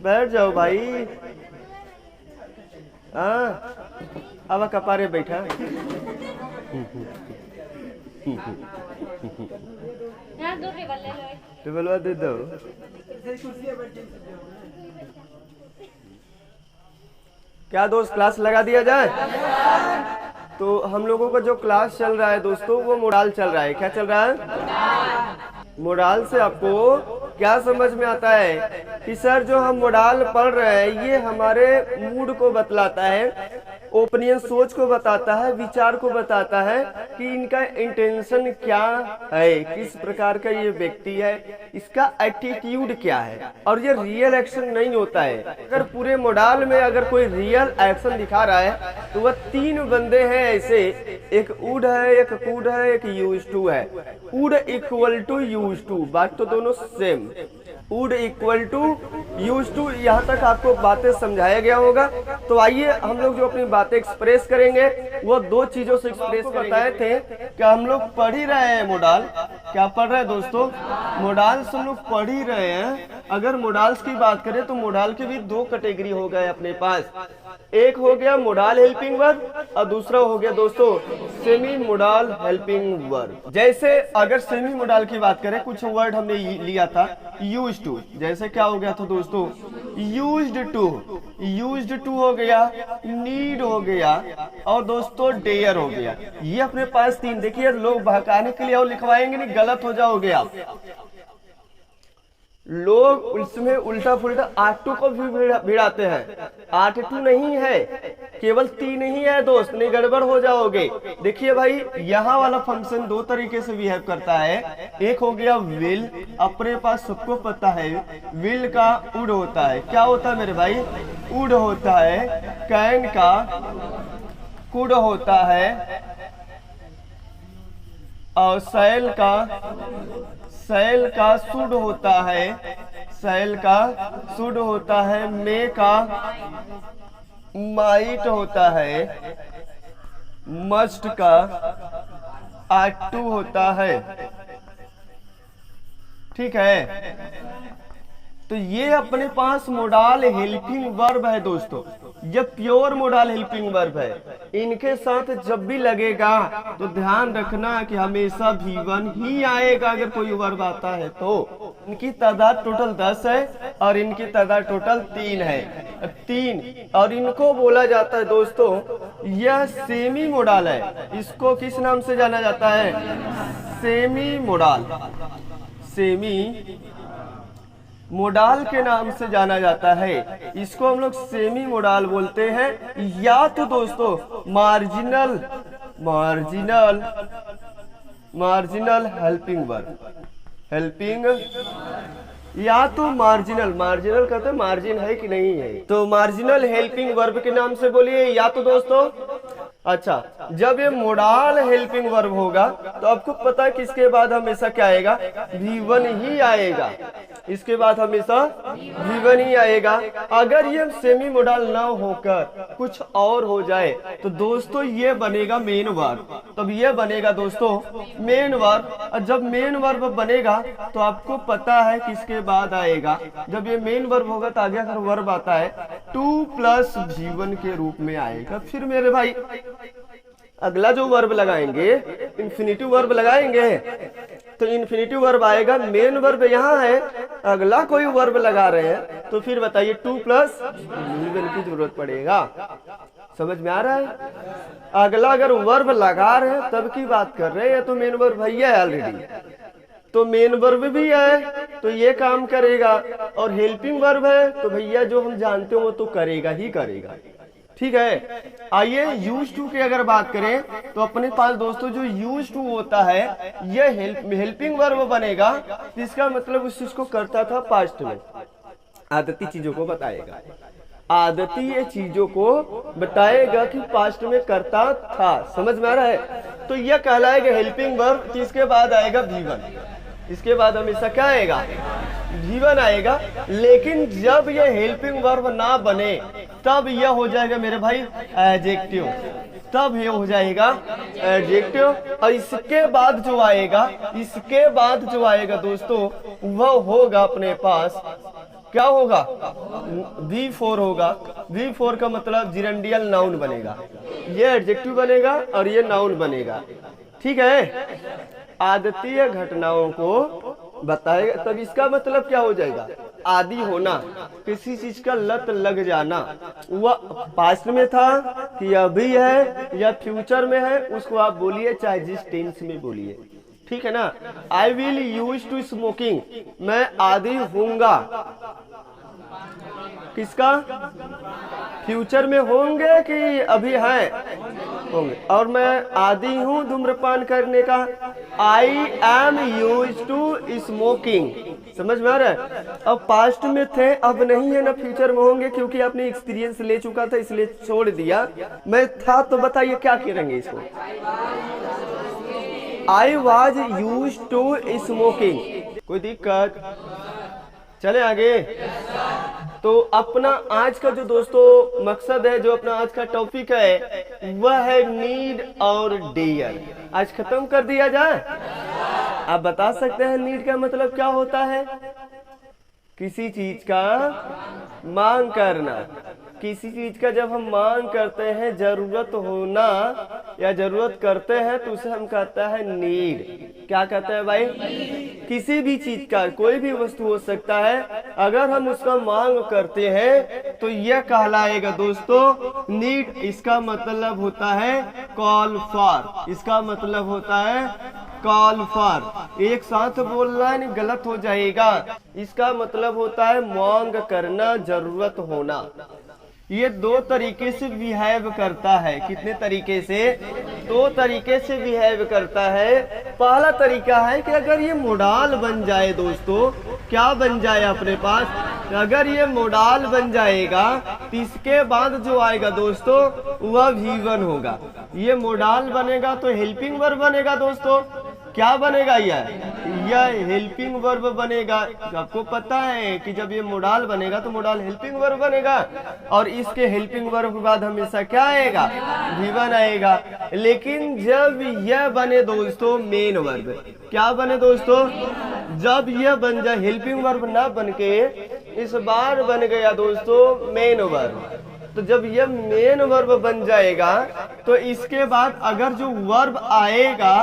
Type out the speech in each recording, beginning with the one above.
बैठ जाओ भाई। हाँ अब कपारे बैठा। टेबल दे दो। क्या दोस्त क्लास लगा दिया जाए? तो हम लोगों का जो क्लास चल रहा है दोस्तों वो मोडाल चल रहा है। क्या चल रहा है? मोडाल से आपको क्या समझ में आता है कि सर जो हम मोडाल पढ़ रहे हैं ये हमारे मूड को बतलाता है, ओपिनियन सोच को बताता है, विचार को बताता है कि इनका इंटेंशन क्या है, किस प्रकार का ये व्यक्ति है, इसका एटीट्यूड क्या है। और ये रियल एक्शन नहीं होता है। अगर पूरे मोडाल में अगर कोई रियल एक्शन दिखा रहा है तो वह तीन बंदे हैं ऐसे, एक वुड है, एक कुड है, एक यूज टू है। Would equal to used to, बात तो दोनों same. Would equal to used to, यहाँ तक आपको बातें समझाया गया होगा। तो आइए हम लोग जो अपनी बातें एक्सप्रेस करेंगे वो दो चीजों से एक्सप्रेस बताए थे कि हम लोग पढ़ ही रहे हैं मोडाल। क्या पढ़ रहे हैं दोस्तों? मोडाल्स हम लोग पढ़ ही रहे हैं। अगर मोडाल्स की बात करें तो मोडाल के भी दो कैटेगरी हो गए अपने पास। एक हो गया मोडाल हेल्पिंग वर्ब और दूसरा हो गया दोस्तों सेमी मोडाल हेल्पिंग वर्ब। जैसे अगर सेमी मोडाल की बात करें, कुछ वर्ड हमने लिया था यूज टू। जैसे क्या हो गया था दोस्तों? यूज्ड टू, यूज्ड टू हो गया, नीड हो गया और दोस्तों डेयर हो गया। ये अपने पास तीन। देखिए लोग बहकाने के लिए और लिखवाएंगे नहीं, गलत हो जाओगे आप। लोग उसमें उल्टा पुल्टा आटू को भी भिड़ाते हैं। आठ टू नहीं है, केवल तीन ही है दोस्त, नहीं गड़बड़ हो जाओगे। देखिए भाई यहाँ वाला फंक्शन दो तरीके से बिहेव करता है। एक हो गया विल, अपने पास सबको पता है विल का उड होता है। क्या होता है मेरे भाई? उड होता है। कैन का कुड होता है और सैल का शुड होता है, सैल का शुड होता है। मे का माइट होता है, मस्ट का आटू होता है। ठीक है, तो ये अपने पास मोडाल हेल्पिंग वर्ब है दोस्तों। ये प्योर मोडाल हेल्पिंग वर्ब है। इनके साथ जब भी लगेगा तो ध्यान रखना कि हमेशा V1 ही आएगा अगर कोई वर्ब आता है तो। इनकी तादाद टोटल 10 है और इनकी तादाद टोटल 3 है। 3 और इनको बोला जाता है दोस्तों यह सेमी मोडाल है। इसको किस नाम से जाना जाता है? Semi modal. सेमी मोडाल के नाम से जाना जाता है। इसको हम लोग सेमी मोडाल बोलते हैं। या तो दोस्तों मार्जिनल हेल्पिंग वर्ब, हेल्पिंग, या तो मार्जिनल कहते हैं मार्जिन है कि नहीं है, तो मार्जिनल हेल्पिंग वर्ब के नाम से बोलिए। या तो दोस्तों अच्छा, जब ये मोडाल हेल्पिंग वर्ब होगा तो आपको पता है कि इसके बाद हमेशा क्या आएगा? V1 ही आएगा। इसके बाद हमेशा V1 ही आएगा। अगर ये सेमी मोडाल ना होकर कुछ और हो जाए तो दोस्तों ये बनेगा मेन वर्ब। तब ये बनेगा दोस्तों मेन वर्ब। और जब मेन वर्ब बनेगा तो आपको पता है किसके बाद आएगा? जब ये मेन वर्ब होगा तो आगे अगर वर्ब आता है 2 + V1 के रूप में आएगा। फिर मेरे भाई अगला जो वर्ब लगाएंगे इंफिनिटिव वर्ब लगाएंगे तो इंफिनिटिव वर्ब आएगा। मेन वर्ब यहाँ है, अगला कोई वर्ब लगा रहे हैं तो फिर बताइए 2 + V1 की जरूरत पड़ेगा। समझ में आ रहा है? अगला अगर वर्ब लगा रहे हैं तब की बात कर रहे हैं तो मेन वर्ब भैया है ऑलरेडी, तो मेन वर्ब भी है तो ये काम करेगा। और हेल्पिंग वर्ब है तो भैया जो हम जानते हो वो तो करेगा ही करेगा। ठीक है, आइए यूज टू की अगर बात करें तो अपने पास दोस्तों जो यूज टू होता है ये हेल्पिंग वर्ब बनेगा। इसका मतलब उस चीज को करता था पास्ट में, आदती चीजों को बताएगा। आदती ये चीजों को बताएगा कि पास्ट में करता था। समझ में आ रहा है? तो यह कहलाएगा हेल्पिंग वर्ब। इसके बाद आएगा V1। इसके बाद हमेशा क्या आएगा? V1 आएगा। लेकिन जब ये हेल्पिंग वर्ब ना बने तब यह हो जाएगा मेरे भाई एडजेक्टिव। तब ये हो जाएगा एडजेक्टिव। और इसके बाद जो आएगा दोस्तों वह होगा अपने पास क्या होगा, V4 होगा। V4 का मतलब जिरेंडियल नाउन बनेगा, ये एडजेक्टिव बनेगा और ये नाउन बनेगा। ठीक है, आदतीय घटनाओं को बताएगा, तब इसका मतलब क्या हो जाएगा, आदि होना, किसी चीज का लत लग जाना। वह पास्ट में था कि अभी है या फ्यूचर में है, उसको आप बोलिए चाहे जिस टेंस में बोलिए। ठीक है ना। I will used to smoking, मैं आदी होऊंगा, किसका, फ्यूचर में होंगे कि अभी है, होंगे। और मैं आदी हूं धूम्रपान करने का, I am used to smoking. समझ में आ रहा है। अब पास्ट में थे, अब नहीं है ना फ्यूचर में होंगे, क्योंकि आपने एक्सपीरियंस ले चुका था इसलिए छोड़ दिया। मैं था तो बताइए क्या करेंगे इसको, I was used to smoking. कोई दिक्कत, चले आगे। तो अपना आज का जो दोस्तों मकसद है, जो अपना आज का टॉपिक है, वह है नीड और डियर। आज खत्म कर दिया जाए। आप बता सकते हैं नीड का मतलब क्या होता है, किसी चीज का मांग करना। किसी चीज का जब हम मांग करते हैं, जरूरत होना या जरूरत करते हैं, तो उसे हम कहता है नीड। क्या कहते हैं भाई, किसी भी चीज का, कोई भी वस्तु हो सकता है, अगर हम उसका मांग करते हैं तो यह कहलाएगा दोस्तों नीड। इसका मतलब होता है कॉल फॉर, इसका मतलब होता है कॉल फॉर। एक साथ बोलना है, नहीं गलत हो जाएगा। इसका मतलब होता है मांग करना, जरूरत होना। ये दो तरीके से बिहेव करता है। कितने तरीके से, दो तरीके से बिहेव करता है। पहला तरीका है कि अगर ये मोडाल बन जाए दोस्तों, क्या बन जाए अपने पास, अगर ये मोडाल बन जाएगा तो इसके बाद जो आएगा दोस्तों वह V1 होगा। ये मोडाल बनेगा तो हेल्पिंग वर्ब बनेगा दोस्तों। क्या बनेगा, यह हेल्पिंग वर्ब बनेगा। आपको पता है कि जब ये मोडाल बनेगा तो मोडाल हेल्पिंग वर्ब बनेगा, और इसके हेल्पिंग वर्ब के बाद हमेशा क्या आएगा, V1 आएगा। लेकिन जब यह बने दोस्तों मेन वर्ब, क्या बने दोस्तों, जब यह बन जाए हेल्पिंग वर्ब ना बन के इस बार बन गया दोस्तों मेन वर्ब, तो जब यह मेन वर्ब बन जाएगा तो इसके बाद अगर जो वर्ब आएगा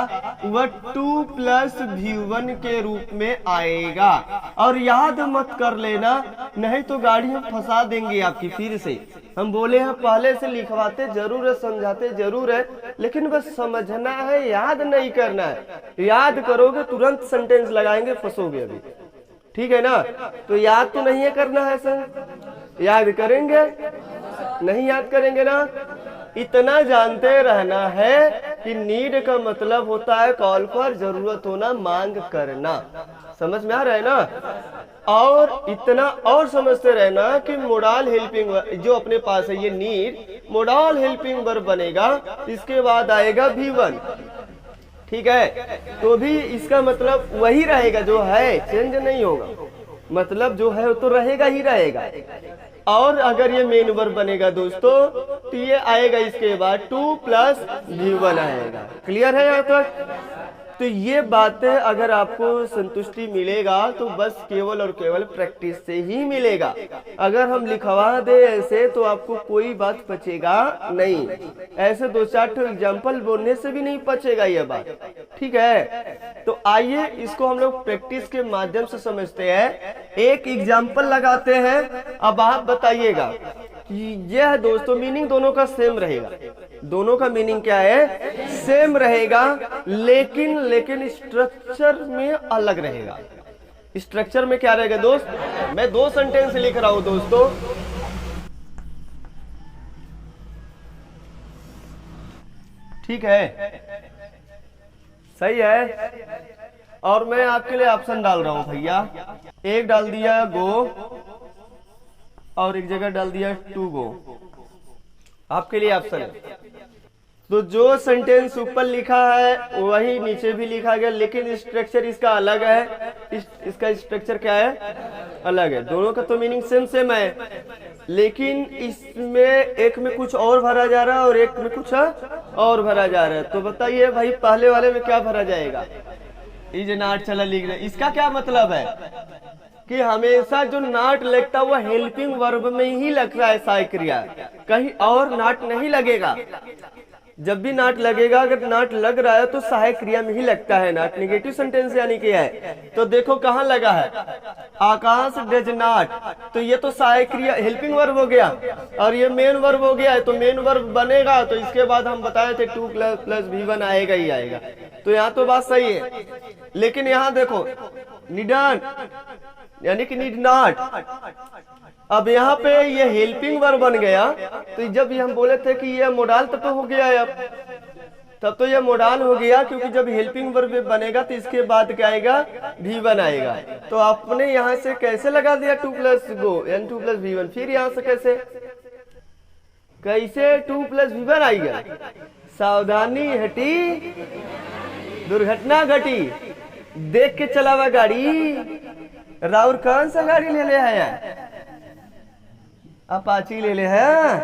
वह 2 + V1 के रूप में आएगा। और याद मत कर लेना, नहीं तो गाड़ी में फंसा देंगे आपकी। फिर से हम बोले हैं, पहले से लिखवाते जरूर है, समझाते जरूर है, लेकिन बस समझना है, याद नहीं करना है। याद करोगे तुरंत सेंटेंस लगाएंगे, फंसोगे अभी। ठीक है ना। तो याद तो नहीं है करना है सर, याद करेंगे, नहीं याद करेंगे ना। इतना जानते रहना है कि नीड का मतलब होता है कॉल पर, जरूरत होना, मांग करना। समझ में आ रहा है ना। और इतना और समझते रहना कि मोडाल हेल्पिंग वर्ब जो अपने पास है, ये नीड मोडाल हेल्पिंग वर्ब बनेगा, इसके बाद आएगा V1। ठीक है, तो भी इसका मतलब वही रहेगा जो है, चेंज नहीं होगा। मतलब जो है वो तो रहेगा ही रहेगा। और अगर ये मेन वर्ब बनेगा दोस्तों तो ये आएगा इसके बाद 2 + V1 आएगा। क्लियर है यहाँ तक। तो ये बातें अगर आपको संतुष्टि मिलेगा तो बस केवल और केवल प्रैक्टिस से ही मिलेगा। अगर हम लिखवा दे ऐसे तो आपको कोई बात पचेगा नहीं। ऐसे 2-4 एग्जाम्पल बोलने से भी नहीं पचेगा ये बात। ठीक है, तो आइए इसको हम लोग प्रैक्टिस के माध्यम से समझते हैं। एक एग्जाम्पल लगाते हैं। अब आप बताइएगा कि यह दोस्तों मीनिंग दोनों का सेम रहेगा। दोनों का मीनिंग क्या है, सेम रहेगा, लेकिन स्ट्रक्चर में अलग रहेगा। स्ट्रक्चर में क्या रहेगा दोस्त, मैं 2 सेंटेंस लिख रहा हूं दोस्तों। ठीक है, सही है। और मैं आपके लिए ऑप्शन डाल रहा हूं भैया। एक डाल दिया गो और एक जगह डाल दिया टू गो। आपके लिए ऑप्शन है। तो जो सेंटेंस ऊपर लिखा है वही नीचे भी लिखा गया, लेकिन स्ट्रक्चर इसका अलग है। इसका स्ट्रक्चर क्या है, अलग है। दोनों का तो मीनिंग सेम है, लेकिन इसमें एक में कुछ और भरा जा रहा है और एक में कुछ और भरा जा रहा है। तो बताइए भाई पहले वाले में क्या भरा जाएगा, इज नॉट चला लिख रहे, इसका क्या मतलब है, कि हमेशा जो नॉट लगता है वो हेल्पिंग वर्ब में ही लगता है सहायक क्रिया, कहीं और नॉट नहीं लगेगा। जब भी नॉट लगेगा, अगर नॉट लग रहा है तो सहायक क्रिया में ही लगता है नॉट, नेगेटिव सेंटेंस यानी कि है। तो देखो कहाँ लगा है, आकाश डज नॉट, तो ये तो सहायक क्रिया हेल्पिंग वर्ब हो गया, और ये मेन वर्ब हो गया है। तो मेन वर्ब बनेगा तो इसके बाद हम बताए थे 2 + V1 आएगा ही आएगा। तो यहाँ तो बात सही है, लेकिन यहाँ देखो नीडंट यानी कि नीड नॉट, अब यहाँ पे ये हेल्पिंग वर्ब बन गया। तो जब ये हम बोले थे कि ये मोडाल तब तो हो गया है, तब तो ये मोडाल हो गया, क्योंकि जब हेल्पिंग वर्ब बनेगा तो इसके बाद क्या आएगा, V1 आएगा। तो आपने यहाँ से कैसे लगा दिया 2 + गो यानी 2 + V1, फिर यहाँ से कैसे 2 + V1 आएगा। सावधानी हटी दुर्घटना घटी, देख के चलावा गाड़ी। राउर कौन सा गाड़ी ले ले है, अपाची ले ले है,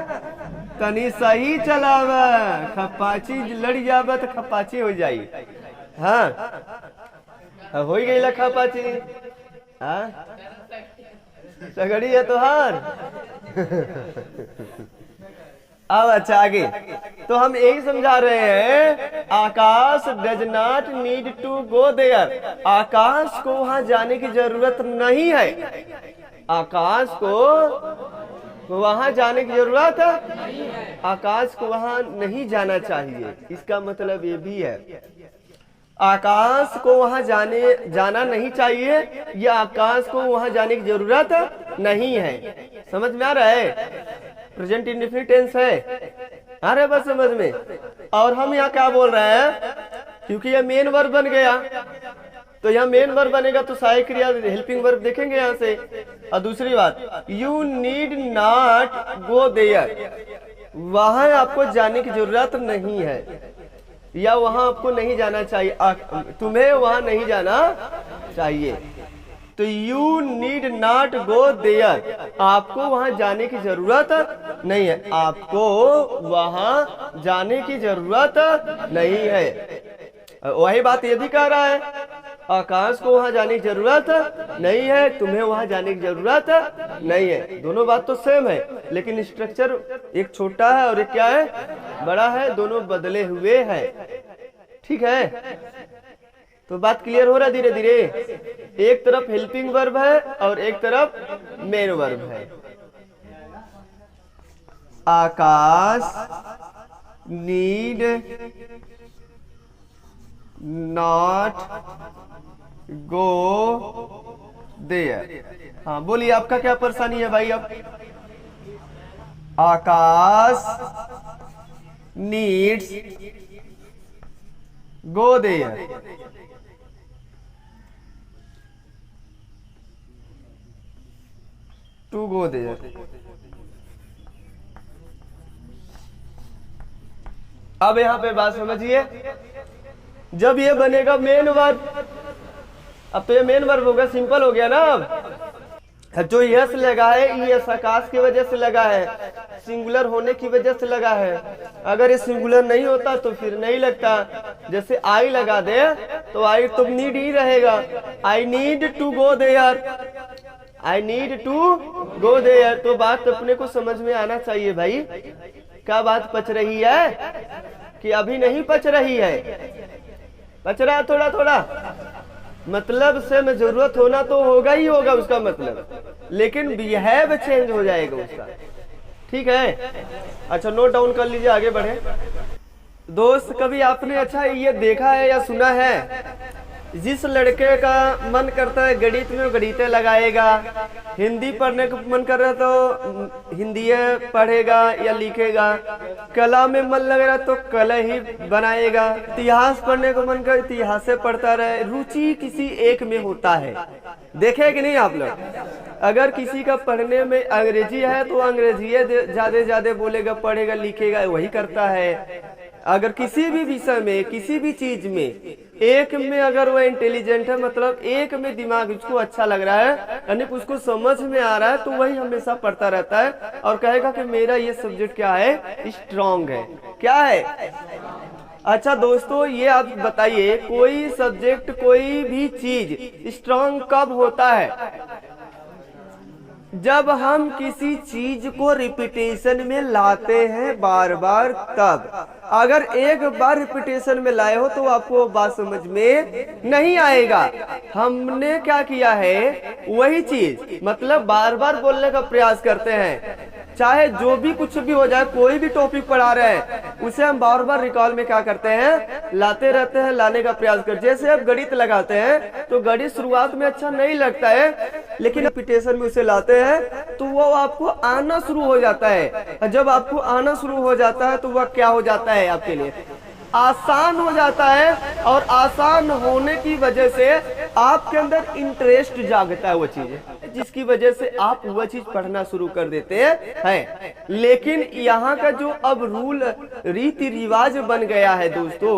तनी सही चलावा, खपाची लड़ जावा तो खपाची हो जाई। हाँ हो गई खपाची, हाँ सगड़ी है तोहार। अब अच्छा आगे, तो हम यही समझा रहे हैं, Akash does not need to go there, Akash को वहां जाने की जरूरत नहीं है, आकाश को वहां जाने की जरूरत है, आकाश को वहां नहीं जाना चाहिए। इसका मतलब ये भी है, आकाश को वहां जाना नहीं चाहिए, या आकाश को वहां जाने की जरूरत नहीं है। समझ में आ रहा है, प्रेजेंट इंडेफिनिट टेंस है, आ रहा है बस समझ में। और हम यहाँ क्या बोल रहे हैं, क्योंकि ये मेन वर्ब बन गया, तो यहाँ मेन वर्ब बनेगा तो सहायक क्रिया हेल्पिंग वर्ब देखेंगे यहाँ से। और दूसरी बात, you need not go there, वहां आपको जाने की जरूरत नहीं है, या वहां आपको नहीं जाना चाहिए, तुम्हें वहां नहीं जाना चाहिए। तो you need not go there, आपको वहां जाने की जरूरत नहीं है, आपको वहां जाने की जरूरत नहीं है। वही बात ये भी कह रहा है, आकाश को वहां जाने की जरूरत नहीं है, तुम्हें वहां जाने की जरूरत नहीं है। दोनों बात तो सेम है, लेकिन स्ट्रक्चर एक छोटा है और एक क्या है, बड़ा है, दोनों बदले हुए हैं। ठीक है, तो बात क्लियर हो रहा है धीरे धीरे। एक तरफ हेल्पिंग वर्ब है और एक तरफ मेन वर्ब है। Akash need not go there. हाँ बोलिए, आपका क्या परेशानी है भाई? अब Akash needs go there, to go there. अब यहां पे बात समझिए, जब ये बनेगा मेन वर्ब, अब तो ये मेन वर्ब होगा, सिंपल हो गया ना। अब जो यस लगा है, यस आकाश की वजह से लगा है, सिंगुलर होने की वजह से लगा है। अगर ये सिंगुलर नहीं होता तो फिर नहीं लगता। जैसे आई लगा दे तो आई तो नीड ही रहेगा, I need to go there, I need to go there. तो बात अपने को समझ में आना चाहिए भाई, क्या बात पच रही है कि अभी नहीं पच रही है? पच रहा थोड़ा थोड़ा, मतलब से में जरूरत होना तो होगा ही होगा उसका मतलब, लेकिन बिहेव चेंज हो जाएगा उसका। ठीक है, अच्छा नोट डाउन कर लीजिए, आगे बढ़े। दोस्त कभी आपने अच्छा ये देखा है या सुना है, जिस लड़के का मन करता है गणित में गणित लगाएगा, हिंदी पढ़ने का मन कर रहा है तो हिंदी पढ़ेगा या लिखेगा, कला में मन लग रहा है तो कला ही बनाएगा, इतिहास पढ़ने का मन कर इतिहास पढ़ता रहे। रुचि किसी एक में होता है, देखे कि नहीं आप लोग? अगर किसी का पढ़ने में अंग्रेजी है तो अंग्रेजी ज्यादा बोलेगा, पढ़ेगा लिखेगा, वही करता है। अगर किसी भी विषय में, किसी भी चीज में एक में अगर वह इंटेलिजेंट है, मतलब एक में दिमाग उसको अच्छा लग रहा है, यानी उसको समझ में आ रहा है, तो वही हमेशा पढ़ता रहता है और कहेगा कि मेरा ये सब्जेक्ट क्या है, स्ट्रांग है। क्या है? अच्छा दोस्तों, ये आप बताइए, कोई सब्जेक्ट कोई भी चीज स्ट्रांग कब होता है? जब हम किसी चीज को रिपीटेशन में लाते हैं बार बार, तब। अगर एक बार रिपीटेशन में लाए हो तो आपको बात समझ में नहीं आएगा। हमने क्या किया है, वही चीज मतलब बार बार बोलने का प्रयास करते हैं। चाहे जो भी कुछ भी हो जाए, कोई भी टॉपिक पढ़ा रहे हैं उसे हम बार बार रिकॉल में क्या करते हैं, लाते रहते हैं, लाने का प्रयास करते हैं। जैसे आप गणित लगाते हैं तो गणित शुरुआत में अच्छा नहीं लगता है, लेकिन रिपीटेशन में उसे लाते हैं तो वो आपको आना शुरू हो जाता है। जब आपको आना शुरू हो जाता है तो वह क्या हो जाता है, आपके लिए आसान हो जाता है। और आसान होने की वजह से आपके अंदर इंटरेस्ट जागता है वो चीज, जिसकी वजह से आप वह चीज पढ़ना शुरू कर देते हैं। लेकिन यहाँ का जो अब रूल रीति रिवाज बन गया है दोस्तों,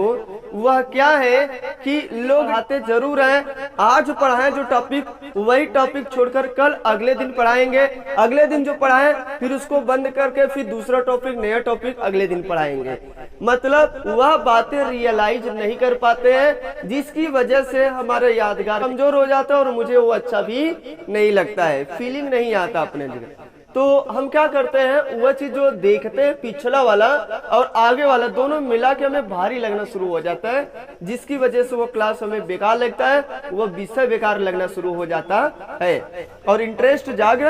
वह क्या है कि लोग आते जरूर हैं, आज पढ़ाएं जो टॉपिक, वही टॉपिक छोड़कर कल अगले दिन पढ़ाएंगे, अगले दिन जो पढ़ाएं फिर उसको बंद करके फिर दूसरा टॉपिक, नया टॉपिक अगले दिन पढ़ाएंगे। मतलब वह बातें रियलाइज नहीं कर पाते हैं, जिसकी वजह से हमारा यादगार कमजोर हो जाता है और मुझे वो अच्छा भी नहीं लगता है, फीलिंग नहीं आता अपने जगह। तो हम क्या करते हैं, वह चीज जो देखते हैं पिछला वाला और आगे वाला दोनों मिला के हमें भारी लगना शुरू हो जाता है, जिसकी वजह से वो क्लास हमें बेकार लगता है, वो विषय बेकार लगना शुरू हो जाता है और इंटरेस्ट जाग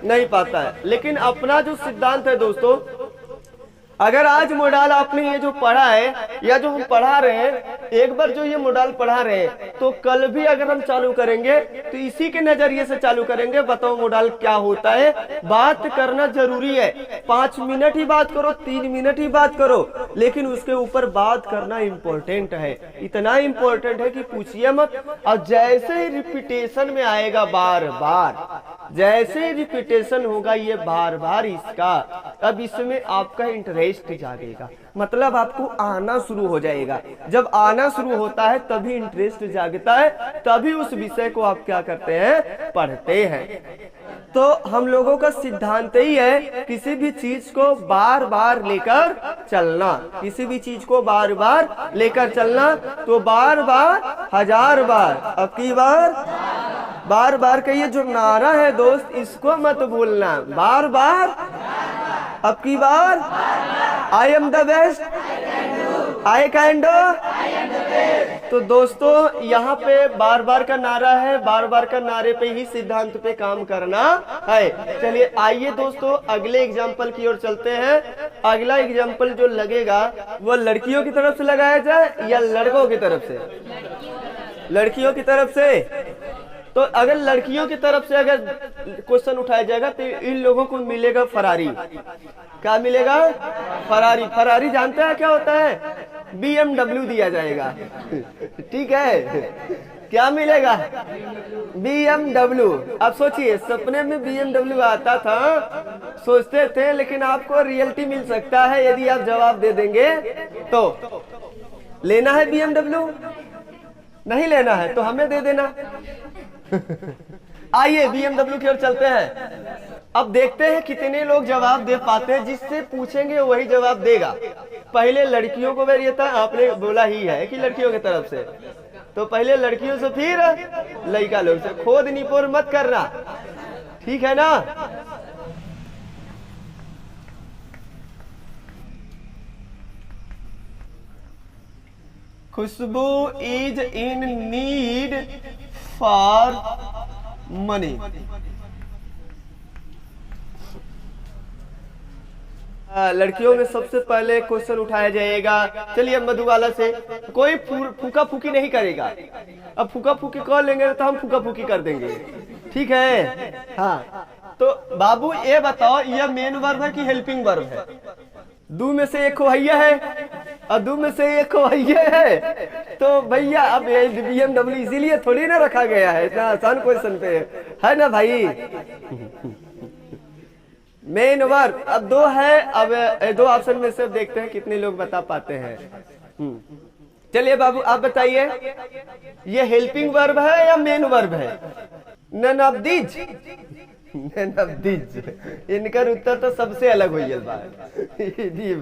नहीं पाता है। लेकिन अपना जो सिद्धांत है दोस्तों, अगर आज मॉडल आपने ये जो पढ़ा है या जो हम पढ़ा रहे हैं, एक बार जो ये मॉडल पढ़ा रहे हैं तो कल भी अगर हम चालू करेंगे तो इसी के नजरिए से चालू करेंगे। बताओ मॉडल क्या होता है, बात करना जरूरी है। 5 मिनट ही बात करो, 3 मिनट ही बात करो, लेकिन उसके ऊपर बात करना इम्पोर्टेंट है। इतना इम्पोर्टेंट है कि पूछिए मत। और जैसे ही रिपीटेशन में आएगा बार बार, जैसे ही रिपीटेशन होगा ये बार बार इसका, अब इसमें आपका इंटरेस्ट जागेगा, मतलब आपको आना शुरू हो जाएगा। जब आना शुरू होता है तभी इंटरेस्ट जागता है, तभी उस विषय को आप क्या करते हैं, पढ़ते हैं। तो हम लोगों का सिद्धांत ही है किसी भी चीज को बार बार लेकर चलना, किसी भी चीज को बार बार लेकर चलना। तो बार बार, हजार बार, अब की बार, बार बार का ये जो नारा है दोस्त, इसको मत भूलना। बार बार, अब की बार, I am the best, I can do. तो दोस्तों यहाँ पे बार बार का नारा है, बार बार का नारे पे ही सिद्धांत पे काम करना है। चलिए आइए दोस्तों अगले एग्जाम्पल की ओर चलते हैं। अगला एग्जाम्पल जो लगेगा वो लड़कियों की तरफ से लगाया जाए या लड़कों की तरफ से? लड़कियों की तरफ से। तो अगर लड़कियों की तरफ से अगर क्वेश्चन उठाया जाएगा तो इन लोगों को मिलेगा फरारी। क्या मिलेगा? फरारी। फरारी जानते हैं क्या होता है? BMW दिया जाएगा। ठीक है, क्या मिलेगा? BMW। अब सोचिए, सपने में BMW आता था, सोचते थे, लेकिन आपको रियलिटी मिल सकता है यदि आप जवाब दे देंगे तो। लेना है BMW? नहीं लेना है तो हमें दे देना। आइए BMW की ओर चलते हैं। अब देखते हैं कितने लोग जवाब दे पाते हैं, जिससे पूछेंगे वही जवाब देगा। पहले लड़कियों को ये था, आपने बोला ही है कि लड़कियों की तरफ से, तो पहले लड़कियों से फिर लड़का लोग से। खोद निपोर मत करना, ठीक है ना? Khushboo is in need for money. लड़कियों में सबसे पहले क्वेश्चन उठाया जाएगा। चलिए मधुबाला से। कोई फूका फूकी नहीं करेगा। अब फूका फूकी कर लेंगे तो हम फूका फूकी कर देंगे, ठीक है? हाँ, तो बाबू ये बताओ, ये मेन वर्ब है कि हेल्पिंग वर्ब है? दो में से एक खोहिया है और दो में से एक खोहिया है। तो भैया अब BMW इसीलिए थोड़ी ना रखा गया है, इतना आसान क्वेश्चन पे है ना भाई? मेन वर्ब अब दो है। अब दो ऑप्शन में से देखते हैं कितने लोग बता पाते हैं। चलिए बाबू आप बताइए, ये हेल्पिंग वर्ब है या मेन वर्ब है? None of these. None of these. इनका उत्तर तो सबसे अलग हुई है भाई। रे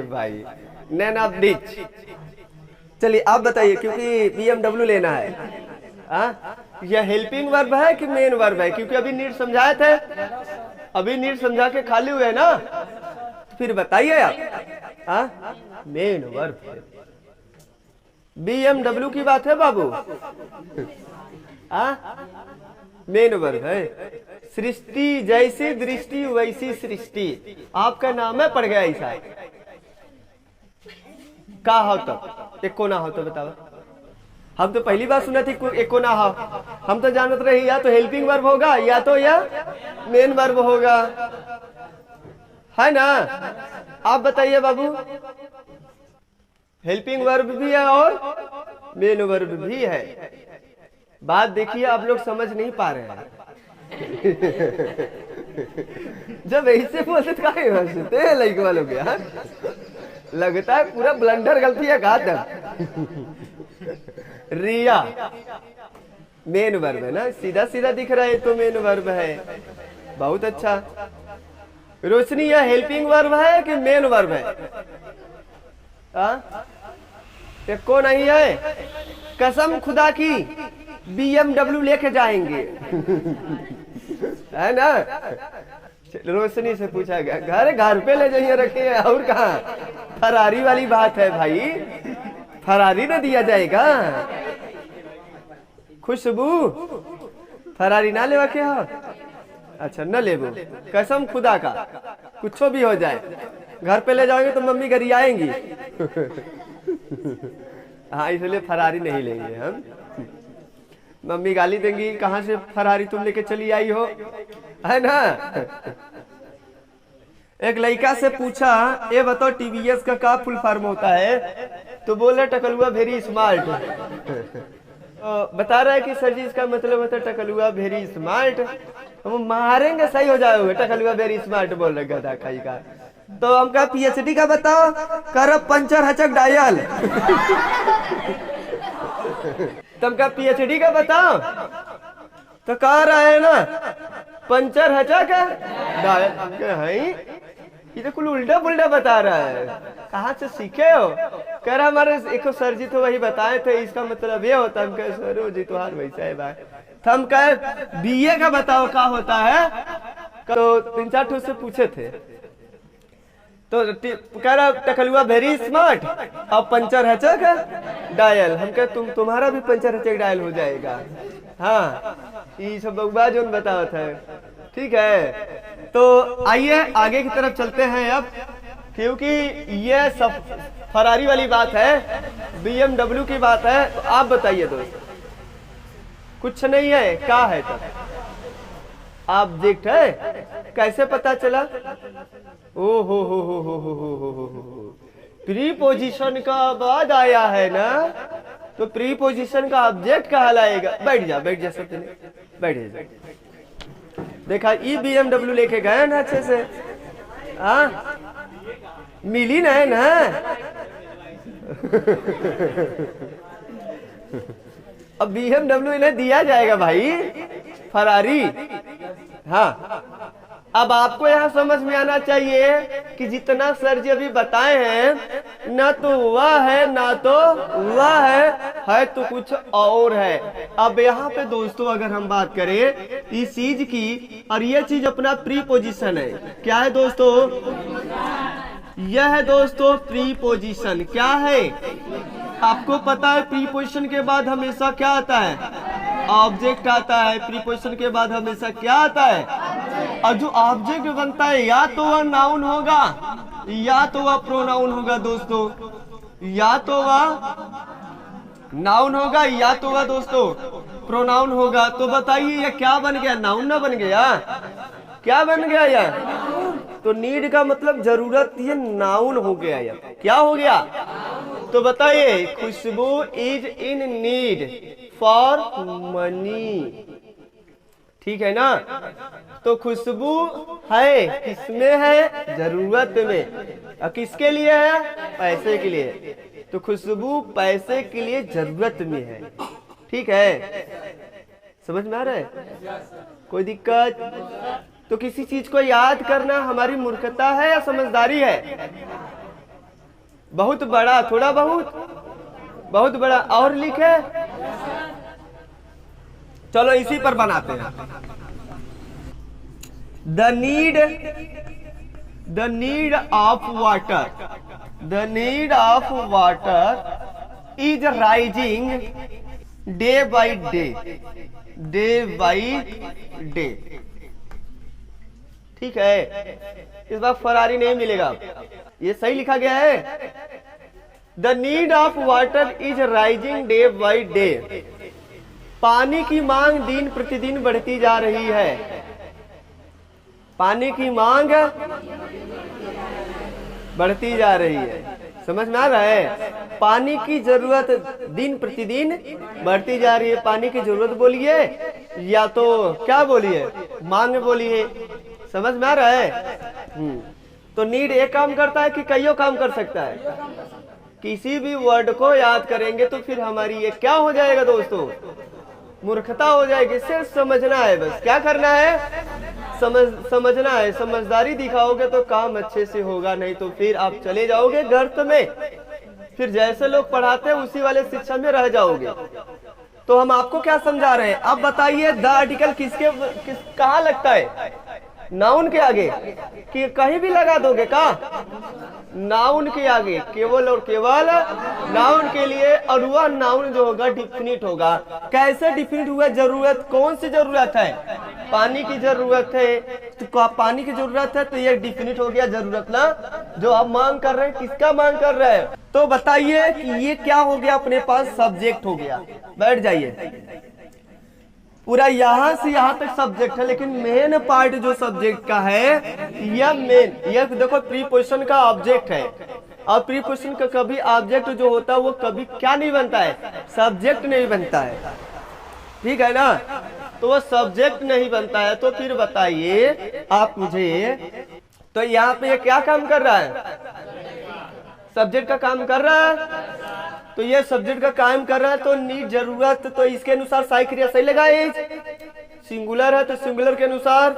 भाई, नैन ऑफ दिच। चलिए आप बताइए, क्योंकि BMW लेना है। यह हेल्पिंग वर्ब है कि मेन वर्ब है? क्योंकि अभी नीड समझाए थे, अभी नीड समझा के खाली हुए ना, फिर बताइए आप। मेन वर्ब है। BMW की बात है बाबू। मेन वर्ब है। सृष्टि जैसी दृष्टि वैसी सृष्टि, आपका नाम है पड़ गया ऐसा। का हो तो एको ना हो तो बताओ। हम तो पहली बार सुना थी एको ना हो। हम तो जानते रहे या तो हेल्पिंग वर्ब होगा या तो या मेन वर्ब होगा, है ना? आप बताइए बाबू। हेल्पिंग वर्ब भी है और मेन वर्ब भी है। बात देखिए, आप लोग समझ नहीं पा रहे हैं। जब ऐसे बोलते तो काहे हंसते हैं लड़के वालों के? लगता है पूरा ब्लंडर गलती है। कहा था रिया मेन वर्ब है ना, सीधा सीधा दिख रहा है तो मेन वर्ब है। बहुत अच्छा। रोशनी, यह हेल्पिंग वर्ब है कि मेन वर्ब है? एको नहीं है। कसम खुदा की BMW लेके जाएंगे। है ना? रोशनी से पूछा गया, घर पे ले जाइए रखे हैं और कहा? फरारी वाली बात है भाई, फरारी ना दिया जाएगा। खुशबू फरारी ना लेवा के हो? अच्छा न लेबो। कसम खुदा का कुछ भी हो जाए, घर पे ले जाओगे तो मम्मी घर आएंगी। हाँ, इसलिए फरारी नहीं लेंगे हम। मम्मी गाली देंगी, कहाँ से फरारी तुम लेके चली आई हो, है ना? एक लड़का से पूछा, ये बताओ TVS का फुल फॉर्म होता है? तो बोले टकलुआ वेरी स्मार्ट। बता रहा है कि सर जी इसका मतलब होता है टकलुआ वेरी स्मार्ट। हम मारेंगे सही हो जाओगे। टकलुआ वेरी स्मार्ट बोल रहे गधा खाई का। तो हम कहा PhD का बताओ? करो पंचर हचक डायल। तुम का PhD का बताओ? तो कह रहा है ना पंचर हचक डायल है। ये तो कुल उल्टा पुल्टा बता रहा है। कहाँ से सीखे हो? कह रहा हमारे एक सर जी तो वही बताए थे, इसका मतलब ये होता। हम कहे सर जी तुम्हारा वैसा है भाई। तो हम कहे BA का बताओ क्या होता है? तो 3-4 ठो से पूछे थे। तो कह रहा टकलुआ वेरी स्मार्ट और पंचर हचक डायल। हम कहे तुम्हारा भी पंचर हचक डायल हो जाएगा। हाँ, ये सब बकवास जो बताओ था। ठीक है, तो आइए आगे की तरफ चलते हैं अब, क्योंकि ये सब फरारी वाली बात है, BMW की बात है। तो आप बताइए दोस्त, कुछ नहीं है, क्या है? तो ऑब्जेक्ट है। कैसे पता चला? ओ हो, प्रीपोजिशन का बाद आया है ना, तो प्रीपोजिशन का ऑब्जेक्ट कहलाएगा। बैठ जा सकते नहीं, बैठ जा। देखा, ई BMW लेके गए ना अच्छे से। मिली नहीं ना। अब BMW इन्हें दिया जाएगा भाई, फरारी। हाँ, अब आपको यहाँ समझ में आना चाहिए कि जितना सर जी अभी बताए हैं, ना तो वह है ना तो वह है तो कुछ और है। अब यहाँ पे दोस्तों अगर हम बात करें इस चीज की, और ये चीज अपना प्रीपोजिशन है। क्या है दोस्तों? यह है दोस्तों प्रीपोजिशन। क्या है? आपको पता है प्रीपोजिशन के बाद हमेशा क्या आता है? ऑब्जेक्ट आता है। प्रीपोजिशन के बाद हमेशा क्या आता है? और जो ऑब्जेक्ट बनता है या तो वह नाउन होगा या तो वह प्रोनाउन होगा दोस्तों। या तो वह नाउन होगा या तो वह दोस्तों प्रोनाउन होगा। तो बताइए ये क्या बन गया? नाउन ना बन गया? क्या बन गया यार? तो नीड का मतलब जरूरत, ये नाउन हो गया यार। क्या हो गया? तो बताइए, Khushboo is in need for money. ठीक है ना? तो खुशबू है किसमें है? जरूरत में। और किसके लिए है? पैसे के लिए। तो खुशबू पैसे के लिए जरूरत में है। ठीक है, समझ में आ रहा है? कोई दिक्कत? तो किसी चीज को याद करना हमारी मूर्खता है या समझदारी है? बहुत बड़ा, थोड़ा बहुत, बहुत बड़ा, और लिखे। चलो इसी पर बनाते हैं। The need of water, the need of water is rising day by day, day by day. ठीक है, इस बार फरारी नहीं मिलेगा, ये सही लिखा गया है। The need of water is rising day by day. पानी की मांग दिन प्रतिदिन बढ़ती जा रही है। पानी की मांग बढ़ती जा रही है, समझ में आ रहा है? पानी की जरूरत दिन प्रतिदिन बढ़ती जा रही है। पानी की जरूरत बोलिए या तो क्या बोलिए, मांग बोलिए, समझ में आ रहा है? तो नीड एक काम करता है कि कईयों काम कर सकता है। किसी भी वर्ड को याद करेंगे तो फिर हमारी ये क्या हो जाएगा दोस्तों, मूर्खता हो जाएगी। सिर्फ समझना है, बस क्या करना है, समझना है। समझदारी दिखाओगे तो काम अच्छे से होगा, नहीं तो फिर आप चले जाओगे गर्त में, फिर जैसे लोग पढ़ाते हैं उसी वाले शिक्षा में रह जाओगे। तो हम आपको क्या समझा रहे हैं, अब बताइए द आर्टिकल कहाँ लगता है? नाउन के आगे कि कहीं भी लगा दोगे का? नाउन के आगे, केवल और केवल नाउन के लिए। और वह नाउन जो होगा डिफिनिट होगा। कैसे डिफिनिट हुआ? जरूरत, कौन सी जरूरत है? पानी की जरूरत है, तो पानी की जरूरत है तो ये डिफिनिट हो गया जरूरत ना। जो आप मांग कर रहे हैं, किसका मांग कर रहे हैं? तो बताइए कि ये क्या हो गया, अपने पास सब्जेक्ट हो गया। बैठ जाइए। पूरा यहाँ से यहाँ तक सब्जेक्ट है, लेकिन मेन पार्ट जो सब्जेक्ट का है, यह मेन, यह देखो प्रीपोजिशन का ऑब्जेक्ट है। और प्रीपोजिशन का कभी ऑब्जेक्ट जो होता है वो कभी क्या नहीं बनता है, सब्जेक्ट नहीं बनता है। ठीक है ना? तो वो सब्जेक्ट नहीं बनता है। तो फिर बताइए आप मुझे, तो यहाँ पे ये क्या काम कर रहा है? सब्जेक्ट का काम कर रहा है। तो ये सब्जेक्ट का काम कर रहा है, तो नीड जरूरत, तो इसके अनुसार सहायक क्रिया सही लगाए। सिंगुलर है तो सिंगुलर के अनुसार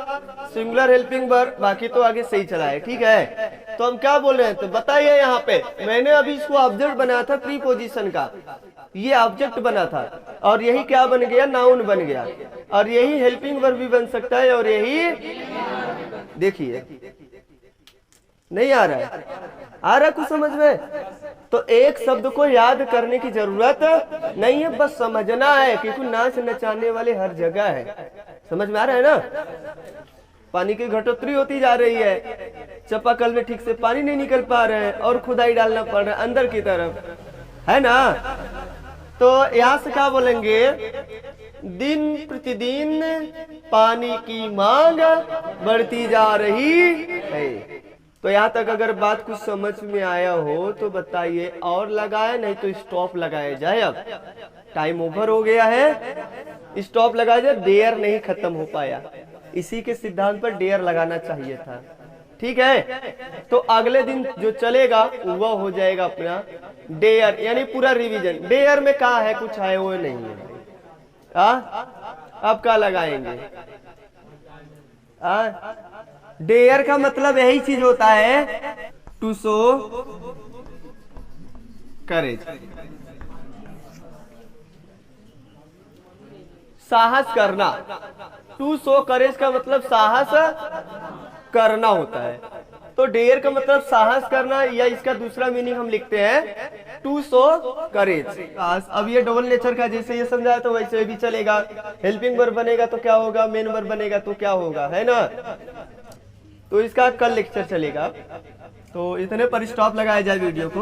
सिंगुलर हेल्पिंग वर्ब, बाकी तो आगे सही चला है। ठीक है, तो हम क्या बोल रहे हैं, तो बताइए यहाँ पे मैंने अभी इसको ऑब्जेक्ट बनाया था प्रीपोजिशन का, ये ऑब्जेक्ट बना था, और यही क्या बन गया, नाउन बन गया। और यही हेल्पिंग वर्ब भी बन सकता है, और यही देखिए नहीं आ रहा है, आ रहा कुछ समझ में? तो एक शब्द को याद करने की जरूरत नहीं है, बस समझना है, क्योंकि नाच नचाने वाले हर जगह है। समझ में आ रहा है ना? पानी की घटोत्तरी होती जा रही है, चापाकल में ठीक से पानी नहीं निकल पा रहे हैं, और खुदाई डालना पड़ रहा है अंदर की तरफ, है ना? तो यहाँ से क्या बोलेंगे, दिन प्रतिदिन पानी की मांग बढ़ती जा रही है। तो यहाँ तक अगर बात कुछ समझ में आया हो तो बताइए, और लगाए, नहीं तो स्टॉप लगाया जाए। अब टाइम ओवर हो गया है, स्टॉप लगाया जाए। डेयर नहीं खत्म हो पाया, इसी के सिद्धांत पर डेयर लगाना चाहिए था। ठीक है, तो अगले दिन जो चलेगा वह हो जाएगा अपना डेयर, यानी पूरा रिवीजन। डेयर में कहा है, कुछ है वो नहीं है। अब क्या लगाएंगे? डेयर का मतलब यही चीज होता है, टू शो करेज, साहस करना। टू शो करेज का मतलब साहस करना होता है। तो डेयर का मतलब साहस करना, या इसका दूसरा मीनिंग हम लिखते हैं टू शो करेज। अब ये डबल नेचर का, जैसे ये समझाया तो वैसे भी चलेगा। हेल्पिंग वर्ब बनेगा तो क्या होगा, मेन वर्ब बनेगा तो क्या होगा, है ना? तो इसका कल लेक्चर चलेगा। तो इतने पर स्टॉप लगाया जाए वीडियो को।